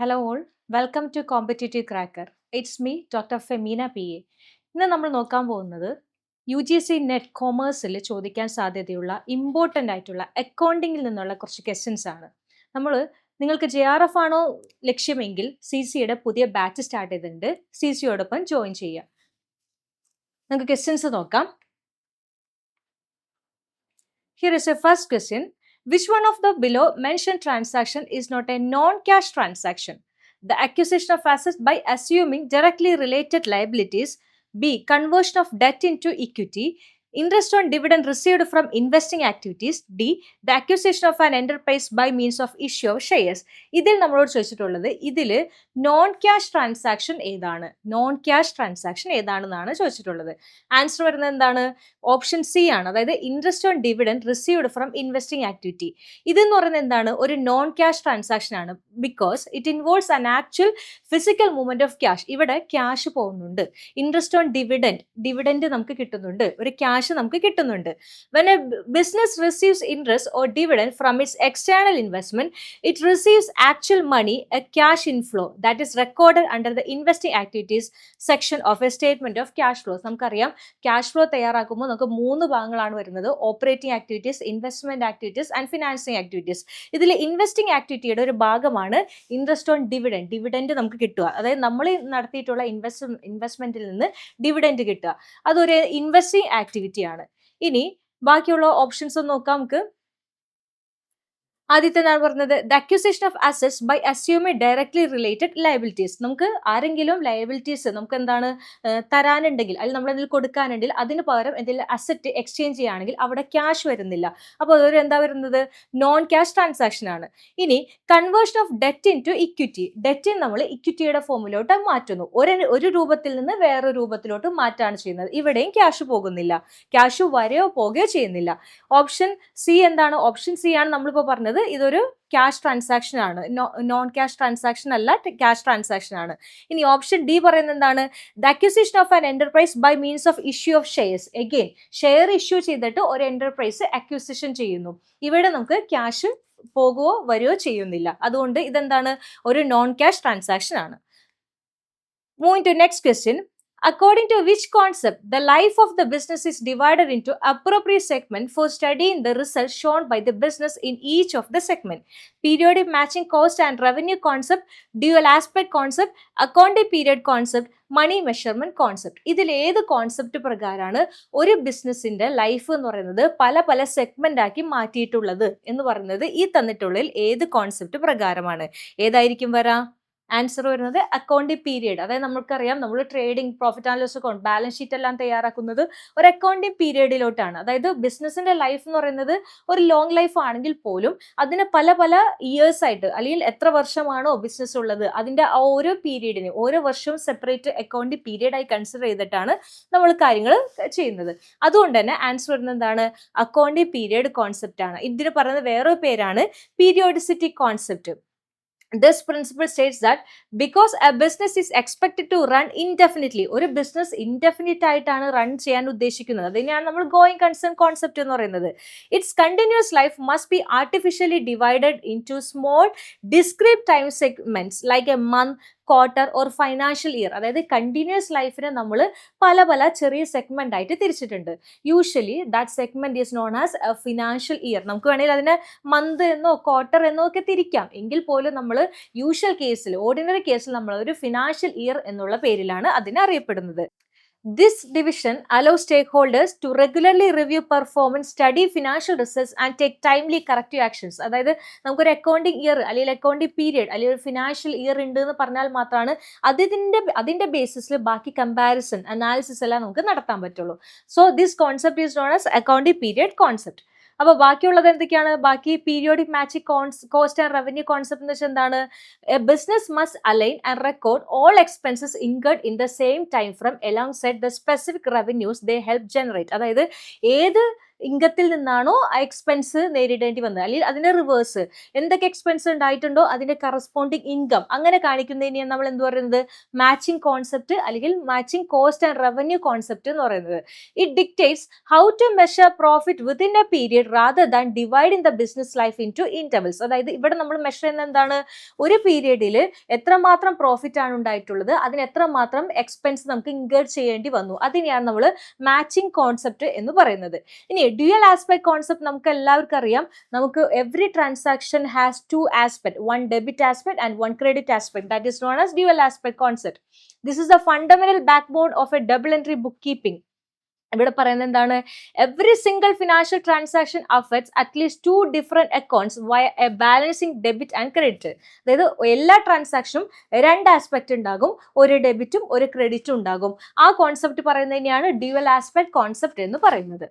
Hello all, welcome to competitive cracker. It's me doctor Femina P A. ഇന്ന് നമ്മൾ നോക്കാൻ പോകുന്നത് UGC നെറ്റ് കോമേഴ്സിൽ ചോദിക്കാൻ സാധ്യതയുള്ള ഇമ്പോർട്ടൻ്റ് ആയിട്ടുള്ള അക്കൗണ്ടിങ്ങിൽ നിന്നുള്ള കുറച്ച് ക്വസ്റ്റ്യൻസ് ആണ്. നിങ്ങൾക്ക് JRF ആണോ ലക്ഷ്യമെങ്കിൽ CCയുടെ പുതിയ ബാച്ച് സ്റ്റാർട്ട് ചെയ്തിട്ടുണ്ട്. CCയോടൊപ്പം ജോയിൻ ചെയ്യാം. നമുക്ക് ക്വസ്റ്റ്യൻസ് നോക്കാം. Here is a first question. Which one of the below mentioned transaction is not a non-cash transaction? The acquisition of assets by assuming directly related liabilities. B. Conversion of debt into equity. Interest on dividend received from investing activities. D. The acquisition of an enterprise by means of issue of shares. ഇതിൽ നമ്മളോട് ചോദിച്ചിട്ടുള്ളത് ഇതിൽ non cash transaction ഏതാണ്, ഏതാണെന്നാണ് ചോദിച്ചിട്ടുള്ളത്. Answer വരുന്നത് എന്താണ്? Option C ആണ്. അതായത് interest on dividend received from investing activity. ഇതെന്ന് പറയുന്നത് എന്താണ്? ഒരു നോൺ ക്യാഷ് ട്രാൻസാക്ഷൻ ആണ്. Because it involves an actual physical movement of cash. ഇവിടെ ക്യാഷ് പോകുന്നുണ്ട്. ഇൻട്രസ്റ്റ് ഓൺ ഡിവിഡൻഡ് നമുക്ക് കിട്ടുന്നുണ്ട്, ഒരു ക്യാഷ് നമുക്ക് കിട്ടുന്നുണ്ട്. When a business receives interest or dividend from its external investment, it receives actual money, a cash inflow that is recorded under the investing activities section of a statement of cash flows. നമുക്കറിയാം cash flow തയ്യാറാക്കുമ്പോൾ നമുക്ക് 3 ഭാഗങ്ങളാണ് വരുന്നത്: operating activities, investment activities and financing activities. ഇതിൽ investing ആക്ടിവിറ്റിയുടെ ഒരു ഭാഗമാണ് interest on dividend നമുക്ക് കിട്ടുക. അതായത് നമ്മൾ നടത്തിയിട്ടുള്ള ഇൻവെസ്റ്റ്മെന്റിൽ നിന്ന് ഡിവിഡൻഡ് കിട്ടുക, അതൊരു ഇൻവെസ്റ്റിംഗ് ആക്ടിവിറ്റി ആണ്. ഇനി ബാക്കിയുള്ള ഓപ്ഷൻസ് ഒന്ന് നോക്കാം നമുക്ക്. ആദ്യത്തെ ഞാൻ പറഞ്ഞത് the acquisition of assets by assuming directly related liabilities. നമുക്ക് ആരെങ്കിലും ലയബിലിറ്റീസ് നമുക്ക് എന്താണ് തരാനുണ്ടെങ്കിൽ, അല്ലെങ്കിൽ നമ്മൾ എന്തെങ്കിലും കൊടുക്കാനുണ്ടെങ്കിൽ അതിന് പകരം എന്തെങ്കിലും അസറ്റ് എക്സ്ചേഞ്ച് ചെയ്യുകയാണെങ്കിൽ അവിടെ ക്യാഷ് വരുന്നില്ല. അപ്പോൾ അതൊരു എന്താ വരുന്നത്? നോൺ ക്യാഷ് ട്രാൻസാക്ഷൻ ആണ്. ഇനി conversion of debt into equity. ഡെറ്റിന് നമ്മൾ ഇക്വിറ്റിയുടെ ഫോമിലോട്ട് മാറ്റുന്നു. ഒരു രൂപത്തിൽ നിന്ന് വേറെ രൂപത്തിലോട്ട് മാറ്റാണ് ചെയ്യുന്നത്. ഇവിടെയും ക്യാഷ് പോകുന്നില്ല, ക്യാഷ് വരെയോ പോകുകയോ ചെയ്യുന്നില്ല. ഓപ്ഷൻ സി എന്താണ്? ഓപ്ഷൻ സി ആണ് നമ്മളിപ്പോൾ പറഞ്ഞത്. ഇതൊരു ക്യാഷ് ട്രാൻസാക്ഷൻ ആണ്, നോൺ ക്യാഷ് ട്രാൻസാക്ഷൻ അല്ല, ക്യാഷ് ട്രാൻസാക്ഷൻ ആണ്. ഇനി ഓപ്ഷൻ ഡി പറയുന്നത് എന്താണ്? The acquisition of an enterprise by means of issue of shares. Again share issue ചെയ്തിട്ട് ഒരു എന്റർപ്രൈസ് അക്വിസിഷൻ ചെയ്യുന്നു. ഇവിടെ നമുക്ക് ക്യാഷ് പോകുകയോ വരികയോ ചെയ്യുന്നില്ല. അതുകൊണ്ട് ഇതെന്താണ്? ഒരു നോൺ ക്യാഷ് ട്രാൻസാക്ഷൻ ആണ്. Moving to next question. According to which concept the life of the business is divided into appropriate segment for studying the results shown by the business in each of the segment? Periodic matching cost and revenue concept, dual aspect concept, accounting period concept, money measurement concept. ഇതിൽ ഏത് concept പ്രകാരമാണ് ഒരു ബിസിനസിന്റെ life എന്ന് പറയുന്നത് പല segment ആക്കി മാറ്റിയിട്ടുള്ളത് എന്ന് പറയുന്നത് ഈ തന്നിട്ടുള്ളിൽ ഏത് കോൺസെപ്റ്റ് പ്രകാരമാണ്? ഏതായിരിക്കും വരാ? ആൻസർ വരുന്നത് അക്കൗണ്ടിങ് പീരിയഡ്. അതായത് നമുക്കറിയാം നമ്മൾ trading, profit and loss account, balance sheet എല്ലാം തയ്യാറാക്കുന്നത് ഒരു അക്കൗണ്ടിങ് പീരിയഡിലോട്ടാണ്. അതായത് ബിസിനസിന്റെ ലൈഫ് എന്ന് പറയുന്നത് ഒരു ലോങ് ലൈഫ് ആണെങ്കിൽ പോലും അതിന് പല ഇയേഴ്സ് ആയിട്ട്, അല്ലെങ്കിൽ എത്ര വർഷമാണോ ബിസിനസ് ഉള്ളത് അതിന്റെ ആ ഓരോ പീരീഡിന്, ഓരോ വർഷവും സെപ്പറേറ്റ് അക്കൗണ്ടിങ് പീരിയഡ് ആയി കൺസിഡർ ചെയ്തിട്ടാണ് നമ്മൾ കാര്യങ്ങൾ ചെയ്യുന്നത്. അതുകൊണ്ട് തന്നെ ആൻസർ വരുന്നത് എന്താണ്? അക്കൗണ്ടിങ് പീരിയഡ് കോൺസെപ്റ്റ് ആണ്. ഇതിന് പറയുന്നത് വേറൊരു പേരാണ് periodicity concept. This principle states that because a business is expected to run indefinitely, ഒരു ബിസിനസ് ഇൻഡെഫിനിറ്റ് ആയിട്ടാണ് റൺ ചെയ്യാൻ ഉദ്ദേശിക്കുന്നത്. അതിനെയാണ് നമ്മൾ ഗോയിങ് കൺസേൺ കോൺസെപ്റ്റ് എന്ന് പറയുന്നത്. It's continuous life must be artificially divided into small discrete time segments like a month, quarter or financial year. അതായത് continuous ലൈഫിനെ നമ്മൾ പല ചെറിയ സെഗ്മെന്റ് ആയിട്ട് തിരിച്ചിട്ടുണ്ട്. Usually that segment is known as a financial year. നമുക്ക് വേണമെങ്കിൽ അതിനെ മന്ത് എന്നോ ക്വാർട്ടർ എന്നോ ഒക്കെ തിരിക്കാം. എങ്കിൽ പോലും നമ്മൾ യൂഷ്വൽ കേസിൽ, ഓർഡിനറി കേസിൽ നമ്മൾ ഒരു ഫിനാൻഷ്യൽ ഇയർ എന്നുള്ള പേരിലാണ് അതിനെ അറിയപ്പെടുന്നത്. This division allows stakeholders to regularly review performance, study financial results and take timely corrective actions. അതായത് നമുക്കൊരു അക്കൗണ്ടിങ് ഇയർ അല്ലെങ്കിൽ അക്കൗണ്ടിങ് പീരിയഡ് അല്ലെങ്കിൽ ഒരു ഫിനാൻഷ്യൽ ഇയർ ഉണ്ട് എന്ന് പറഞ്ഞാൽ മാത്രമാണ് അതിന്റെ ബേസിസിൽ ബാക്കി കമ്പാരിസൺ, അനാലിസിസ് എല്ലാം നമുക്ക് നടത്താൻ പറ്റുള്ളൂ. So this concept is known as accounting period concept. അപ്പോൾ ബാക്കിയുള്ളത് എന്തൊക്കെയാണ്? ബാക്കി periodic matching cost and revenue concept എന്ന് വെച്ചാൽ എന്താണ്? A business must align and record all expenses incurred in the same time from along set the specific revenues they help generate. അതായത് ഏത് ഇൻകത്തിൽ നിന്നാണോ ആ എക്സ്പെൻസ് നേരിടേണ്ടി വന്നത്, അല്ലെങ്കിൽ അതിന്റെ റിവേഴ്സ് എന്തൊക്കെ എക്സ്പെൻസ് ഉണ്ടായിട്ടുണ്ടോ അതിന്റെ കറസ്പോണ്ടിങ് ഇൻകം അങ്ങനെ കാണിക്കുന്നതിനെയാണ് നമ്മൾ എന്ത് പറയുന്നത്, മാച്ചിങ് കോൺസെപ്റ്റ് അല്ലെങ്കിൽ matching cost and revenue concept എന്ന് പറയുന്നത്. It dictates how to measure profit within a period rather than dividing the business life into intervals. അതായത് ഇവിടെ നമ്മൾ മെഷർ ചെയ്യുന്നത് എന്താണ്, ഒരു പീരിയഡിൽ എത്രമാത്രം പ്രോഫിറ്റ് ആണ് ഉണ്ടായിട്ടുള്ളത്, അതിന് എത്രമാത്രം എക്സ്പെൻസ് നമുക്ക് ഇൻകർ ചെയ്യേണ്ടി വന്നു, അതിനെയാണ് നമ്മൾ മാച്ചിങ് കോൺസെപ്റ്റ് എന്ന് പറയുന്നത്. ഇനി ഡ്യുവൽ ആസ്പെക്ട് കോൺസെപ്റ്റ് നമുക്ക് എല്ലാവർക്കും അറിയാം. നമുക്ക് every transaction has two aspect, one debit aspect and one credit aspect. That is known as dual aspect concept. This is the fundamental backbone of a double entry bookkeeping. ഇവിടെ പറയുന്നത് എന്താണ്, every single financial transaction affects at least 2 different accounts via a balancing debit and credit. അതായത് എല്ലാ ട്രാൻസാക്ഷനും 2 aspect ഉണ്ടാകും, ഒരു ഡെബിറ്റും ഒരു ക്രെഡിറ്റും ഉണ്ടാകും. ആ കോൺസെപ്റ്റ് പറയുന്നതിനെയാണ് ഡ്യുവൽ ആസ്പെക്ട് കോൺസെപ്റ്റ് എന്ന് പറയുന്നത്.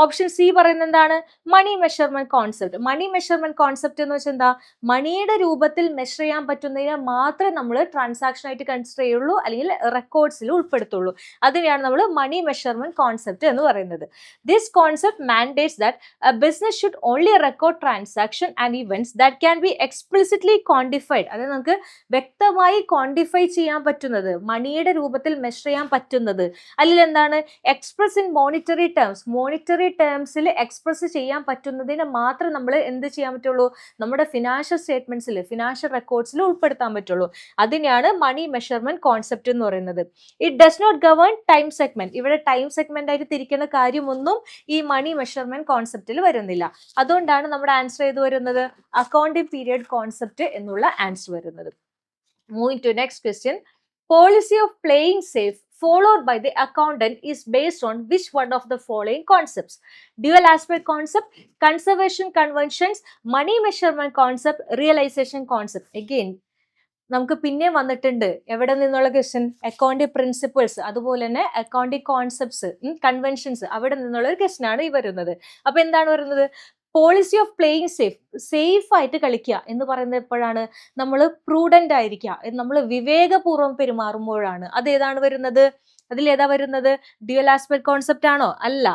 ഓപ്ഷൻ സി പറയുന്നത് എന്താണ്, money measurement concept. Money measurement concept എന്ന് വെച്ചാൽ എന്താ, മണിയുടെ രൂപത്തിൽ മെഷർ ചെയ്യാൻ പറ്റുന്നതിനെ മാത്രമേ നമ്മൾ ട്രാൻസാക്ഷൻ ആയിട്ട് കൺസിഡർ ചെയ്യുള്ളൂ അല്ലെങ്കിൽ റെക്കോർഡ്സിൽ ഉൾപ്പെടുത്തുള്ളൂ. അതിനെയാണ് നമ്മൾ മണി മെഷർമെന്റ് കോൺസെപ്റ്റ് എന്ന് പറയുന്നത്. This concept mandates that A business should only record transaction and events that can be explicitly quantified. അതായത് നമുക്ക് വ്യക്തമായി ക്വാണ്ടിഫൈ ചെയ്യാൻ പറ്റുന്നത്, മണിയുടെ രൂപത്തിൽ മെഷർ ചെയ്യാൻ പറ്റുന്നത്, അല്ലെങ്കിൽ എന്താണ് express in monetary terms, monetary ടേംസിൽ എക്സ്പ്രസ് ചെയ്യാൻ പറ്റുന്നതിന് മാത്രം നമ്മൾ എന്ത് ചെയ്യാൻ പറ്റുള്ളൂ, നമ്മുടെ ഫിനാൻഷ്യൽ സ്റ്റേറ്റ്മെന്റ്സിൽ ഫിനാൻഷ്യൽ റെക്കോർഡ്സിൽ ഉൾപ്പെടുത്താൻ പറ്റുള്ളൂ. അതിനെയാണ് മണി മെഷർമെന്റ് കോൺസെപ്റ്റ് എന്ന് പറയുന്നത്. It does not govern time segment. ഇവിടെ ടൈം സെഗ്മെന്റ് ആയിട്ട് തിരിക്കുന്ന കാര്യമൊന്നും ഈ മണി മെഷർമെന്റ് കോൺസെപ്റ്റിൽ വരുന്നില്ല. അതുകൊണ്ടാണ് നമ്മുടെ ആൻസർ ചെയ്ത് വരുന്നത് അക്കൗണ്ടിംഗ് പീരിയഡ് കോൺസെപ്റ്റ് എന്നുള്ള ആൻസർ വരുന്നത്. Moving to next question. Policy of playing safe followed by the accountant is based on which one of the following concepts? Dual aspect concept, conservation conventions, money measurement concept, realization concept. Again, നമുക്ക് പിന്നെ വന്നിട്ടുണ്ട് എവിടെ നിന്നുള്ള question, accounting principles അതുപോലെ തന്നെ accounting concepts, conventions, അവിടെ നിന്നുള്ള ഒരു ക്വസ്റ്റ്യൻ ആണ് ഈ വരുന്നത്. അപ്പൊ എന്താണ് വരുന്നത്, policy of playing safe, safe ആയിട്ട് കളിക്കുക എന്ന് പറയുന്നത് എപ്പോഴാണ്, നമ്മൾ പ്രൂഡന്റ് ആയിരിക്കുക, നമ്മൾ വിവേകപൂർവ്വം പെരുമാറുമ്പോഴാണ്. അത് ഏതാണ് വരുന്നത്, അതിൽ ഏതാ വരുന്നത്, ഡ്യുവൽ ആസ്പെക്ട് കോൺസെപ്റ്റ് ആണോ, അല്ല.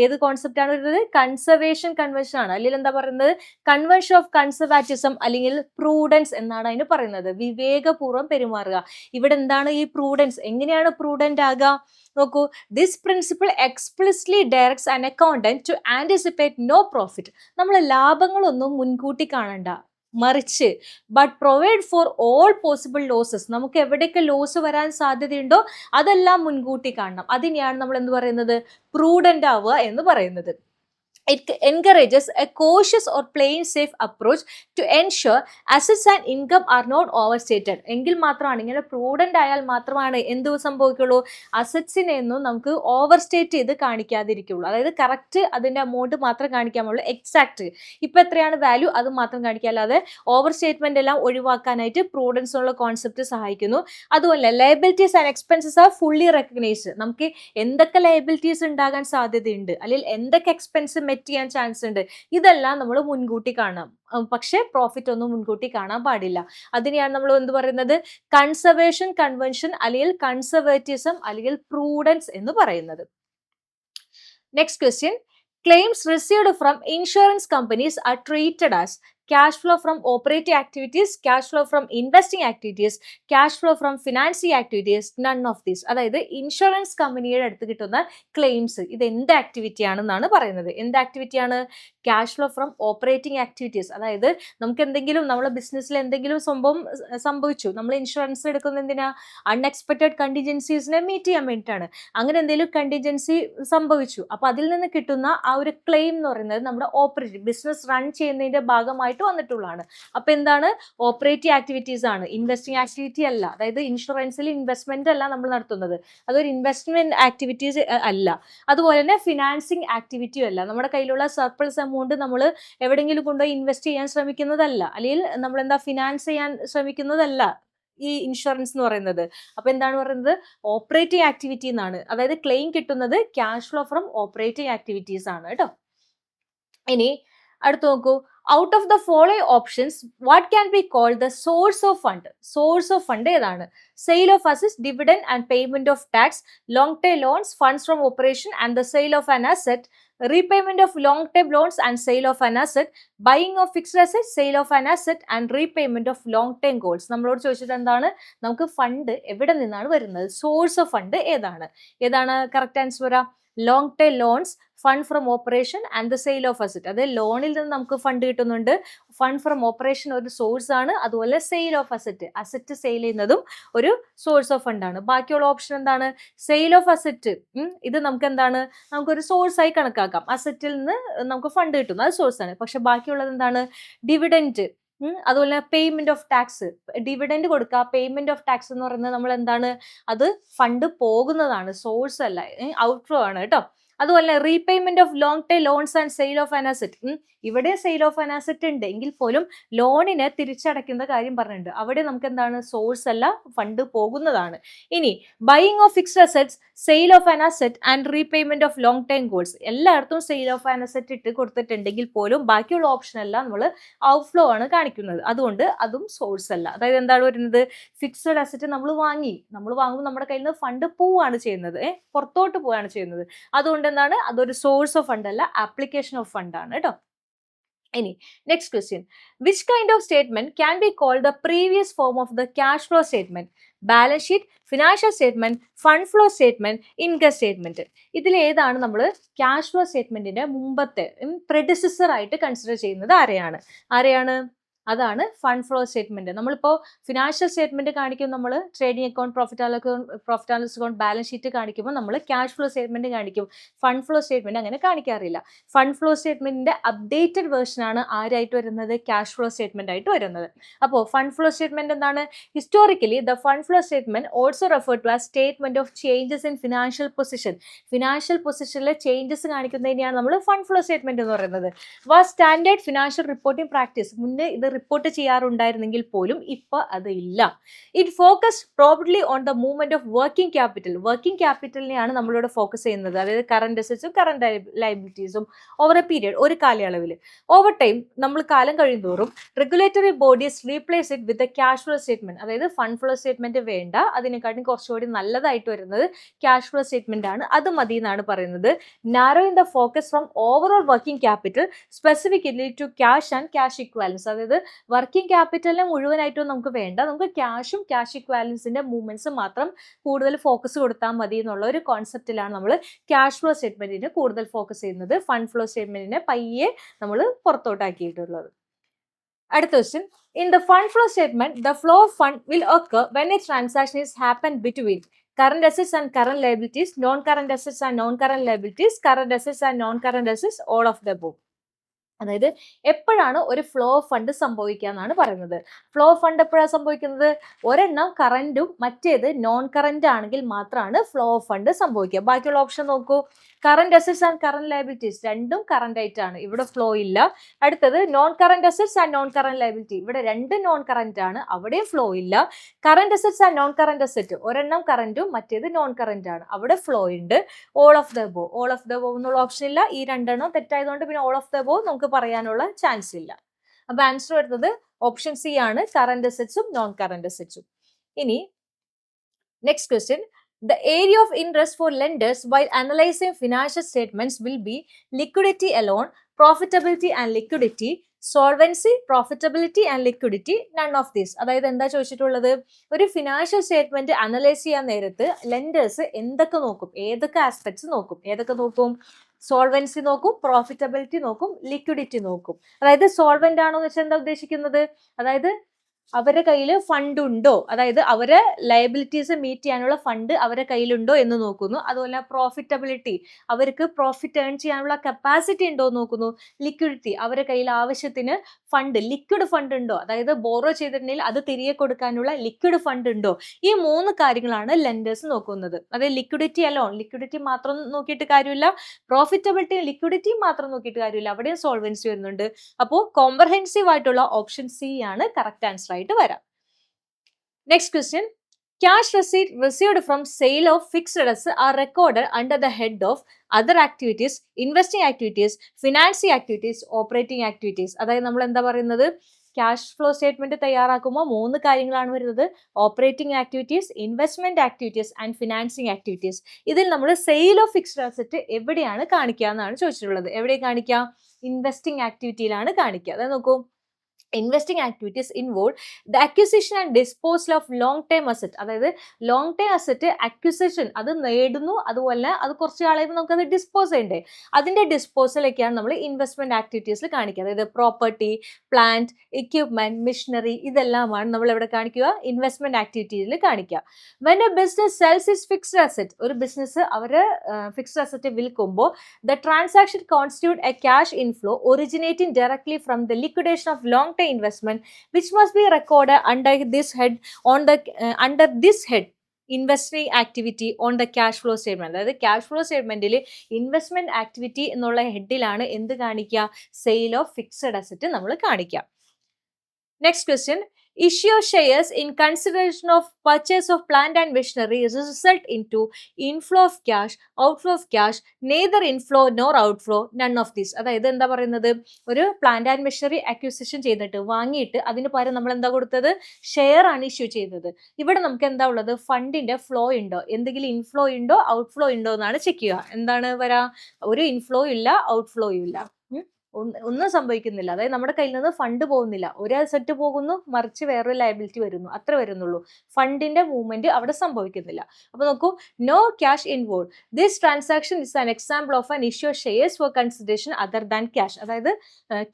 ഏത് കോൺസെപ്റ്റ് ആണ് വരുന്നത്, കൺസർവേഷൻ കൺവെൻഷൻ ആണ്. അല്ലെങ്കിൽ എന്താ പറയുന്നത്, കൺവെൻഷൻ ഓഫ് കൺസർവാറ്റിസം അല്ലെങ്കിൽ പ്രൂഡൻസ് എന്നാണ് അതിന് പറയുന്നത്. വിവേകപൂർവ്വം പെരുമാറുക. ഇവിടെ എന്താണ് ഈ പ്രൂഡൻസ്, എങ്ങനെയാണ് പ്രൂഡന്റ് ആകുക നോക്കൂ. This principle explicitly directs an accountant to anticipate no profit. നമ്മൾ ലാഭങ്ങളൊന്നും മുൻകൂട്ടി കാണണ്ട, മറിച്ച് but provide for all possible losses. നമുക്ക് എവിടെയൊക്കെ ലോസ് വരാൻ സാധ്യതയുണ്ടോ അതെല്ലാം മുൻകൂട്ടി കാണണം. അതിനെയാണ് നമ്മൾ എന്ത് പറയുന്നത്, പ്രൂഡന്റ് ആവുക എന്ന് പറയുന്നത്. It encourages a cautious or plain safe approach to ensure assets and income are not overstated. എങ്കിൽ മാത്രമാണ്, ഇങ്ങനെ പ്രൂഡന്റ് ആയാൽ മാത്രമാണ് എന്ത് സംഭവിക്കുള്ളൂ, അസറ്റ്സിനെ ഒന്നും നമുക്ക് ഓവർസ്റ്റേറ്റ് ചെയ്ത് കാണിക്കാതിരിക്കുള്ളൂ. അതായത് കറക്റ്റ് അതിന്റെ എമൗണ്ട് മാത്രം കാണിക്കാമുള്ളൂ, എക്സാക്ട് ഇപ്പൊ എത്രയാണ് വാല്യൂ അത് മാത്രം കാണിക്കുക, അല്ലാതെ ഓവർ സ്റ്റേറ്റ്മെന്റ് എല്ലാം ഒഴിവാക്കാനായിട്ട് പ്രൂഡൻസ് ഉള്ള കോൺസെപ്റ്റ് സഹായിക്കുന്നു. അതുപോലെ liabilities and expenses are fully recognised. നമുക്ക് എന്തൊക്കെ ലയബിലിറ്റീസ് ഉണ്ടാകാൻ സാധ്യതയുണ്ട് അല്ലെങ്കിൽ എന്തൊക്കെ എക്സ്പെൻസ് മെറ്റ് ചെയ്യാൻ ചാൻസ് ഉണ്ട്, ഇതെല്ലാം നമ്മൾ മുൻകൂട്ടി കാണാം. പക്ഷെ പ്രോഫിറ്റ് ഒന്നും മുൻകൂട്ടി കാണാൻ പാടില്ല. അതിനെയാണ് നമ്മൾ എന്ത് പറയുന്നത്, കൺസർവേഷൻ കൺവെൻഷൻ അല്ലെങ്കിൽ കൺസർവേറ്റിസം അല്ലെങ്കിൽ പ്രൂഡൻസ് എന്ന് പറയുന്നത്. Next question. Claims received from insurance companies are treated as cash flow from operating activities, cash flow from investing activities, cash flow from financing activities, none of these. അതായത് insurance കമ്പനിയുടെ അടുത്ത് കിട്ടുന്ന claims ഇത് എന്ത് activity ആണെന്നാണ് പറയുന്നത്. എന്ത് ആക്ടിവിറ്റിയാണ്, cash flow from operating activities. അതായത് നമുക്ക് എന്തെങ്കിലും നമ്മുടെ ബിസിനസ്സിൽ എന്തെങ്കിലും സംഭവിച്ചു, നമ്മൾ ഇൻഷുറൻസ് എടുക്കുന്ന എന്തിനാ, അൺഎക്സ്പെക്റ്റഡ് കണ്ടിജൻസീസിനെ മീറ്റ് ചെയ്യാൻ വേണ്ടിയിട്ടാണ്. അങ്ങനെ എന്തെങ്കിലും കണ്ടിജൻസി സംഭവിച്ചു, അപ്പൊ അതിൽ നിന്ന് കിട്ടുന്ന ആ ഒരു ക്ലെയിം എന്ന് പറയുന്നത് നമ്മുടെ ഓപ്പറേറ്റിംഗ് ബിസിനസ് റൺ ചെയ്യുന്നതിന്റെ ഭാഗമായിട്ട് വന്നിട്ടുള്ളതാണ്. അപ്പൊ എന്താണ്, ഓപ്പറേറ്റിംഗ് ആക്ടിവിറ്റീസ് ആണ്, ഇൻവെസ്റ്റിംഗ് ആക്ടിവിറ്റി അല്ല. അതായത് ഇൻഷുറൻസിൽ ഇൻവെസ്റ്റ്മെന്റ് അല്ല നമ്മൾ നടത്തുന്നത്, അതൊരു ഇൻവെസ്റ്റ്മെന്റ് ആക്ടിവിറ്റീസ് അല്ല. അതുപോലെ തന്നെ ഫിനാൻസിങ് ആക്ടിവിറ്റിയും അല്ല. നമ്മുടെ കയ്യിലുള്ള സർപ്ലസ് എമൗണ്ട് നമ്മൾ എവിടെയെങ്കിലും കൊണ്ടുപോയി ഇൻവെസ്റ്റ് ചെയ്യാൻ ശ്രമിക്കുന്നതല്ല, അല്ലെങ്കിൽ നമ്മൾ എന്താ ഫിനാൻസ് ചെയ്യാൻ ശ്രമിക്കുന്നതല്ല ഈ ഇൻഷുറൻസ് എന്ന് പറയുന്നത്. അപ്പൊ എന്താണ് പറയുന്നത്, ഓപ്പറേറ്റിംഗ് ആക്ടിവിറ്റി എന്നാണ്. അതായത് ക്ലെയിം കിട്ടുന്നത് cash flow from operating activities ആണ് കേട്ടോ. ഇനി അടുത്ത് നോക്കൂ. Out of the following options what can be called the source of fund. Source of fund ഏതാണ്, sale of assets, dividend and payment of tax, long time loans, funds from operation and the sale of an asset, repayment of long time loans and sale of an asset, buying of fixed asset, sale of an asset and repayment of long time goals. നമ്മളോട് ചോദിച്ചിട്ട് എന്താണ്, നമുക്ക് fund എവിടെ നിന്നാണ് വരുന്നത്, source of fund ഏതാണ് correct answer വരാം. Long time loans, fund from operation and the sale of asset. അതായത് ലോണിൽ നിന്ന് നമുക്ക് ഫണ്ട് കിട്ടുന്നുണ്ട്, ഫണ്ട് ഫ്രം ഓപ്പറേഷൻ ഒരു സോഴ്സ് ആണ്, അതുപോലെ സെയിൽ ഓഫ് അസറ്റ് സെയിൽ ചെയ്യുന്നതും ഒരു സോഴ്സ് ഓഫ് ഫണ്ട് ആണ്. ബാക്കിയുള്ള ഓപ്ഷൻ എന്താണ്, സെയിൽ ഓഫ് അസറ്റ്, ഇത് നമുക്ക് എന്താണ്, നമുക്കൊരു സോഴ്സ് ആയി കണക്കാക്കാം. അസറ്റിൽ നിന്ന് നമുക്ക് ഫണ്ട് കിട്ടുന്നു, അത് സോഴ്സ് ആണ്. പക്ഷെ ബാക്കിയുള്ളത് എന്താണ്, ഡിവിഡൻറ്റ്, അതുപോലെ പേയ്മെന്റ് ഓഫ് ടാക്സ്, ഡിവിഡൻഡ് കൊടുക്കുക, പേയ്മെന്റ് ഓഫ് ടാക്സ് എന്ന് പറയുന്നത് നമ്മൾ എന്താണ്, അത് ഫണ്ട് പോകുന്നതാണ്, സോഴ്സ് അല്ല, ഔട്ട്ഫ്ലോ ആണ് കേട്ടോ. അതുപോലെ repayment of long time loans and sale of an asset, ഇവിടെ സെയിൽ ഓഫ് ആൻ അസറ്റ് ഉണ്ട് എങ്കിൽ പോലും ലോണിനെ തിരിച്ചടയ്ക്കുന്ന കാര്യം പറഞ്ഞിട്ടുണ്ട്, അവിടെ നമുക്ക് എന്താണ്, സോഴ്സ് അല്ല, ഫണ്ട് പോകുന്നതാണ്. ഇനി buying of fixed assets, sale of an asset and repayment of long time goals, എല്ലായിടത്തും സെയിൽ ഓഫ് ആൻ അസറ്റ് ഇട്ട് കൊടുത്തിട്ടുണ്ടെങ്കിൽ പോലും ബാക്കിയുള്ള ഓപ്ഷൻ എല്ലാം നമ്മൾ ഔട്ട്ഫ്ലോ ആണ് കാണിക്കുന്നത്, അതുകൊണ്ട് അതും സോഴ്സ് അല്ല. അതായത് എന്താണ് വരുന്നത്, ഫിക്സ്ഡ് അസറ്റ് നമ്മൾ വാങ്ങുമ്പോൾ നമ്മുടെ കയ്യിൽ നിന്ന് ഫണ്ട് പോവുകയാണ് ചെയ്യുന്നത്, പുറത്തോട്ട് പോവുകയാണ് ചെയ്യുന്നത്, അതുകൊണ്ട് എന്താണ്, അതൊരു സോഴ്സ് ഓഫ് ഫണ്ട് അല്ല, ആപ്ലിക്കേഷൻ ഓഫ് ഫണ്ട് ആണ് കേട്ടോ. ഇനി next question, which kind of statement can be called the previous form of the cash flow statement, balance sheet, financial statement, fund flow statement, income statement. ഇതിൽ ഏതാണ് നമ്മൾ cash flow സ്റ്റേറ്റ്മെന്റിന്റെ മുമ്പത്തെ പ്രെഡിസസർ ആയിട്ട് consider ചെയ്യുന്നത്, ആരെയാണ് അതാണ് ഫണ്ട് ഫ്ലോ സ്റ്റേറ്റ്മെന്റ്. നമ്മളിപ്പോൾ ഫിനാൻഷ്യൽ സ്റ്റേറ്റ്മെന്റ് കാണിക്കും, നമ്മൾ trading account, profit and loss account, balance sheet കാണിക്കുമ്പോൾ നമ്മൾ ക്യാഷ് ഫ്ലോ സ്റ്റേറ്റ്മെന്റ് കാണിക്കും, ഫണ്ട് ഫ്ലോ സ്റ്റേറ്റ്മെന്റ് അങ്ങനെ കാണിക്കാറില്ല. ഫണ്ട് ഫ്ലോ സ്റ്റേറ്റ്മെന്റിന്റെ അപ്ഡേറ്റഡ് വേർഷൻ ആണ് ആരായിട്ട് വരുന്നത്, ക്യാഷ് ഫ്ലോ സ്റ്റേറ്റ്മെന്റ് ആയിട്ട് വരുന്നത്. അപ്പോൾ ഫണ്ട് ഫ്ലോ സ്റ്റേറ്റ്മെന്റ് എന്താണ്, historically the fund flow statement also referred to as statement of changes in financial പൊസിഷനിലെ ചേഞ്ചസ് കാണിക്കുന്നതിനെയാണ് നമ്മൾ ഫണ്ട് ഫ്ലോ സ്റ്റേറ്റ്മെന്റ് എന്ന് പറയുന്നത്. Was standard financial reporting practice, മുന്നേ ഇത് റിപ്പോർട്ട് ചെയ്യാറുണ്ടായിരുന്നെങ്കിൽ പോലും ഇപ്പൊ അത് ഇല്ല. It focus probably on the movement of working ക്യാപിറ്റലിനെയാണ് നമ്മളിവിടെ ഫോക്കസ് ചെയ്യുന്നത്, അതായത് കറന്റ് അസറ്റ്സും കറന്റ് ലയബിലിറ്റീസും ഓവർ എ പീരിയഡ്, ഒരു കാലയളവിൽ. ഓവർ ടൈം നമ്മൾ കാലം കഴിയുന്തോറും regulatory bodies replace it with cash flow statement, അതായത് ഫണ്ട് ഫ്ലോ സ്റ്റേറ്റ്മെന്റ് വേണ്ട, അതിനെക്കാട്ടും കുറച്ചുകൂടി നല്ലതായിട്ട് വരുന്നത് ക്യാഷ് ഫ്ലോ സ്റ്റേറ്റ്മെന്റ് ആണ്, അത് മതി എന്നാണ് പറയുന്നത്. Narrowing the focus from overall working capital specifically to cash and cash equivalents, അതായത് വർക്കിംഗ് ക്യാപിറ്റലിനെ മുഴുവനായിട്ടും നമുക്ക് വേണ്ട, നമുക്ക് ക്യാഷും ക്യാഷ് ഇക്വാലൻസിന്റെ മൂവ്മെന്റ്സ് മാത്രം കൂടുതൽ ഫോക്കസ് കൊടുത്താൽ മതി എന്നുള്ള ഒരു കോൺസെപ്റ്റിലാണ് നമ്മൾ ക്യാഷ് ഫ്ലോ സ്റ്റേറ്റ്മെന്റിന് കൂടുതൽ ഫോക്കസ് ചെയ്യുന്നത്, ഫണ്ട് ഫ്ലോ സ്റ്റേറ്റ്മെന്റിനെ പയ്യെ നമ്മൾ പുറത്തോട്ടാക്കിയിട്ടുള്ളത്. അടുത്ത question, in the fund flow statement the flow of fund will occur when a transaction is happen between current assets and current liabilities, non-current assets and non-current liabilities, current assets and non-current assets, all of the above. അതായത് എപ്പോഴാണ് ഒരു flow of fund സംഭവിക്കുക എന്നാണ് പറയുന്നത്. Flow of fund എപ്പോഴാണ് സംഭവിക്കുന്നത്, ഒരെണ്ണം കറന്റും മറ്റേത് നോൺ കറന്റ് ആണെങ്കിൽ മാത്രമാണ് ഫ്ലോ ഓഫ് ഫണ്ട് സംഭവിക്കുക. ബാക്കിയുള്ള ഓപ്ഷൻ നോക്കൂ, current assets and current liabilities രണ്ടും കറന്റ് ആയിട്ടാണ്, ഇവിടെ ഫ്ലോ ഇല്ല. അടുത്തത് non current assets and non current liability, ഇവിടെ രണ്ടും നോൺ കറന്റ് ആണ്, അവിടെയും ഫ്ലോ ഇല്ല. Current assets and non current asset, ഒരെണ്ണം കറന്റും മറ്റേത് നോൺ കറന്റ് ആണ്, അവിടെ ഫ്ലോ ഉണ്ട്. ഓൾ ഓഫ് ദ അബോവ് എന്നുള്ള ഓപ്ഷൻ ഇല്ല, ഈ രണ്ടെണ്ണം തെറ്റായതുകൊണ്ട് പിന്നെ ഓൾ ഓഫ് ദ അബോവ് നമുക്ക് പറയാനുള്ള ചാൻസ് ഇല്ല. അപ്പൊ ആൻസർ വരുന്നത് ഓപ്ഷൻ സി ആണ്, കറന്റ് അസറ്റ്സും നോൺ കറന്റ് അസറ്റ്സും. ഇനി next question, the area of interest for lenders while analyzing financial statements will be liquidity alone, profitability and liquidity, solvency, profitability and liquidity, none of this. അതായത് എന്താ ചോദിച്ചിട്ടുള്ളത്, ഒരു financial statement analyse ചെയ്യാൻ നേരത്ത് lenders എന്തൊക്കെ നോക്കും, ഏതൊക്കെ ആസ്പെക്ട്സ് നോക്കും, സോൾവൻസി നോക്കും, പ്രോഫിറ്റബിലിറ്റി നോക്കും, ലിക്വിഡിറ്റി നോക്കും. അതായത് സോൾവെന്റ് ആണോ എന്ന് വെച്ചാൽ എന്താ ഉദ്ദേശിക്കുന്നത്, അതായത് അവരുടെ കയ്യിൽ ഫണ്ട് ഉണ്ടോ, അതായത് അവരെ ലയബിലിറ്റീസ് മീറ്റ് ചെയ്യാനുള്ള ഫണ്ട് അവരുടെ കയ്യിലുണ്ടോ എന്ന് നോക്കുന്നു. അതുപോലെ പ്രോഫിറ്റബിലിറ്റി, അവർക്ക് പ്രോഫിറ്റ് ഏൺ ചെയ്യാനുള്ള കപ്പാസിറ്റി ഉണ്ടോ എന്ന് നോക്കുന്നു. ലിക്വിഡിറ്റി, അവരുടെ കയ്യിൽ ആവശ്യത്തിന് ഫണ്ട്, ലിക്വിഡ് ഫണ്ട് ഉണ്ടോ, അതായത് ബോറോ ചെയ്തിട്ടുണ്ടെങ്കിൽ അത് തിരികെ കൊടുക്കാനുള്ള ലിക്വിഡ് ഫണ്ട് ഉണ്ടോ. ഈ 3 കാര്യങ്ങളാണ് ലെൻഡേഴ്സ് നോക്കുന്നത്. അതായത് ലിക്വിഡിറ്റി മാത്രം നോക്കിയിട്ട് കാര്യമില്ല, പ്രോഫിറ്റബിലിറ്റിയും ലിക്വിഡിറ്റിയും മാത്രം നോക്കിയിട്ട് കാര്യമില്ല, അവിടെയും സോൾവൻസി വരുന്നുണ്ട്. അപ്പോൾ കോംപ്രഹെൻസീവ് ആയിട്ടുള്ള ഓപ്ഷൻ സി ആണ് കറക്റ്റ് ആൻസർ ആയിട്ട് വരാം. Next question, cash receipt received from sale of fixed assets R recorded under the head of other activities, investing activities, financing activities, operating activities. അതായത് നമ്മൾ എന്താ പറയുന്നത്, ക്യാഷ് ഫ്ലോ സ്റ്റേറ്റ്മെന്റ് തയ്യാറാക്കുമ്പോൾ 3 കാര്യങ്ങളാണ് വരുന്നത്: operating activities, investment activities and financing activities. ഇതിൽ നമ്മൾ sale of fixed asset എവിടെയാണ് കാണിക്കുക എന്നാണ് ചോദിച്ചിട്ടുള്ളത്. എവിടെ കാണിക്കുക? ഇൻവെസ്റ്റിംഗ് ആക്ടിവിറ്റിയിലാണ് കാണിക്കുക. അത് നോക്കൂ, investing activities involve the acquisition and disposal of long term asset. അതായത് ലോങ് ടേം അസറ്റ് അക്വിസിഷൻ, അത് നേടുന്നു, അതുപോലെ അത് കുറച്ച് ആളായിട്ട് നമുക്കത് ഡിസ്പോസ് ചെയ്യണ്ടേ, അതിന്റെ ഡിസ്പോസലൊക്കെയാണ് നമ്മൾ ഇൻവെസ്റ്റ്മെന്റ് ആക്ടിവിറ്റീസിൽ കാണിക്കുക. അതായത് പ്രോപ്പർട്ടി, പ്ലാന്റ്, എക്യുപ്മെന്റ്, മിഷനറി, ഇതെല്ലാമാണ് നമ്മൾ ഇവിടെ കാണിക്കുക, ഇൻവെസ്റ്റ്മെന്റ് ആക്ടിവിറ്റിയിൽ കാണിക്കുക. When A business cells is fixed asset, ഒരു ബിസിനസ് അവര് ഫിക്സ്ഡ് അസറ്റ് വിൽക്കുമ്പോൾ the transaction constitute a cash inflow originating directly from the liquidation of long-term investment, which must be recorded under this head under this head investing activity on the cash flow statement. അതായത് cash flow സ്റ്റേറ്റ്മെന്റിൽ investment activity എന്നുള്ള ഹെഡിലാണ് എന്ത് കാണിക്കുക? Sale of fixed asset നമ്മൾ കാണിക്കുക. Next question: issue shares in consideration of purchase of plant and machinery result into inflow of cash, outflow of cash, neither inflow nor outflow, none of this. അതായത് എന്താ പറയുന്നത്? ഒരു plant and machinery acquisition ചെയ്തിട്ട് വാങ്ങിയിട്ട് അതിന് പകരം നമ്മൾ എന്താ കൊടുത്തത്? ഷെയർ ആണ് ഇഷ്യൂ ചെയ്തത്. ഇവിടെ നമുക്ക് എന്താ ഉള്ളത്? ഫണ്ടിന്റെ ഫ്ലോ ഉണ്ടോ, എന്തെങ്കിലും ഇൻഫ്ലോ ഉണ്ടോ ഔട്ട്ഫ്ലോ ഉണ്ടോ എന്നാണ് ചെക്ക് ചെയ്യുക. എന്താണ് വരാ? ഒരു ഇൻഫ്ലോ ഇല്ല, ഔട്ട്ഫ്ലോയും ഇല്ല, ഒന്നും സംഭവിക്കുന്നില്ല. അതായത് നമ്മുടെ കയ്യിൽ നിന്ന് ഫണ്ട് പോകുന്നില്ല, ഒരു അസറ്റ് പോകുന്നു, മറിച്ച് വേറൊരു ലയബിലിറ്റി വരുന്നു, അത്ര വരുന്നുള്ളൂ. ഫണ്ടിന്റെ മൂവ്മെന്റ് അവിടെ സംഭവിക്കുന്നില്ല. അപ്പൊ നോക്കൂ, no cash involve. This transaction is an example of an issue shares for consideration other than cash. അതായത്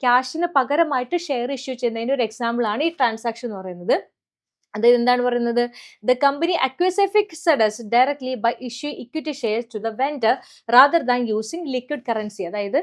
ക്യാഷിന് പകരമായിട്ട് ഷെയർ ഇഷ്യൂ ചെയ്യുന്നതിന്റെ ഒരു എക്സാമ്പിൾ ആണ് ഈ ട്രാൻസാക്ഷൻ എന്ന് പറയുന്നത്. അതായത് എന്താണ് പറയുന്നത്? The company acquires a fixed asset directly by issue equity shares to the vendor rather than using liquid currency. അതായത്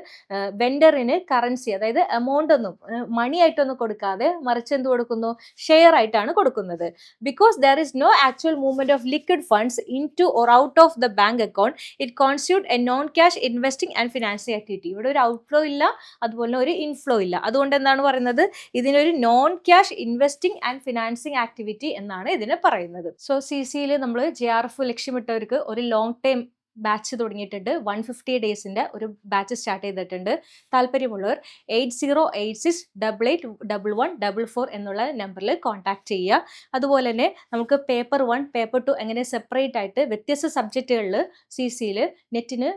വെൻഡറിന് കറൻസി, അതായത് എമൗണ്ട് ഒന്നും മണി ആയിട്ടൊന്നും കൊടുക്കാതെ മറിച്ച് എന്ത് കൊടുക്കുന്നു? ഷെയർ ആയിട്ടാണ് കൊടുക്കുന്നത്. Because there is no actual movement of liquid funds in to or out of the bank account, it constitute a non cash investing and financing activity. ഇവിടെ ഒരു ഔട്ട്ഫ്ലോ ഇല്ല, അതുപോലെ ഒരു ഇൻഫ്ലോ ഇല്ല. അതുകൊണ്ട് എന്താണ് പറയുന്നത്? ഇതിനൊരു non cash investing and financing activity എന്നാണ് ഇതിനെ പറയുന്നത്. സോ CCയിൽ നമ്മൾ JRF ലക്ഷ്യമിട്ടവർക്ക് ഒരു ലോങ് ടൈം ബാച്ച് തുടങ്ങിയിട്ടുണ്ട്. 150 ഡേയ്സിന്റെ ഒരു ബാച്ച് സ്റ്റാർട്ട് ചെയ്തിട്ടുണ്ട്. താല്പര്യമുള്ളവർ 8086881144 എന്നുള്ള നമ്പറിൽ കോൺടാക്ട് ചെയ്യുക. അതുപോലെ തന്നെ നമുക്ക് പേപ്പർ 1, പേപ്പർ 2 എങ്ങനെ സെപ്പറേറ്റ് ആയിട്ട് വ്യത്യസ്ത സബ്ജക്റ്റുകളിൽ CCയിൽ നെറ്റിന്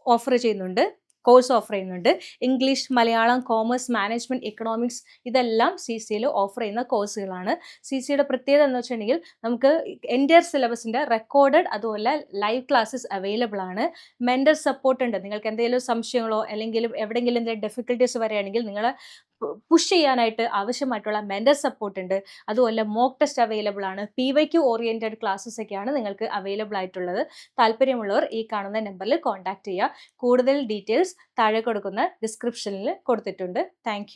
ഓഫർ ചെയ്യുന്നുണ്ട്, കോഴ്സ് ഓഫർ ചെയ്യുന്നുണ്ട്. English, Malayalam, commerce, management, economics, ഇതെല്ലാം CCയിൽ ഓഫർ ചെയ്യുന്ന കോഴ്സുകളാണ്. CCയുടെ പ്രത്യേകത എന്ന് വെച്ചിട്ടുണ്ടെങ്കിൽ നമുക്ക് എൻറ്റയർ സിലബസിന്റെ റെക്കോർഡഡ് അതുപോലെ ലൈവ് ക്ലാസ്സസ് അവൈലബിൾ ആണ്. മെന്റർ സപ്പോർട്ട് ഉണ്ട്. നിങ്ങൾക്ക് എന്തെങ്കിലും സംശയങ്ങളോ അല്ലെങ്കിൽ എവിടെയെങ്കിലും എന്തെങ്കിലും ഡിഫിക്കൽട്ടീസ് വരികയാണെങ്കിൽ നിങ്ങളെ പുഷ് ചെയ്യാനായിട്ട് ആവശ്യമായിട്ടുള്ള മെന്റർ സപ്പോർട്ട് ഉണ്ട്. അതുപോലെ മോക്ക് ടെസ്റ്റ് അവൈലബിൾ ആണ്. PYQ ഓറിയന്റഡ് ക്ലാസ്സസ് ഒക്കെയാണ് നിങ്ങൾക്ക് അവൈലബിൾ ആയിട്ടുള്ളത്. താല്പര്യമുള്ളവർ ഈ കാണുന്ന നമ്പറിൽ കോൺടാക്ട് ചെയ്യുക. കൂടുതൽ ഡീറ്റെയിൽസ് താഴെ കൊടുക്കുന്ന ഡിസ്ക്രിപ്ഷനിൽ കൊടുത്തിട്ടുണ്ട്. താങ്ക്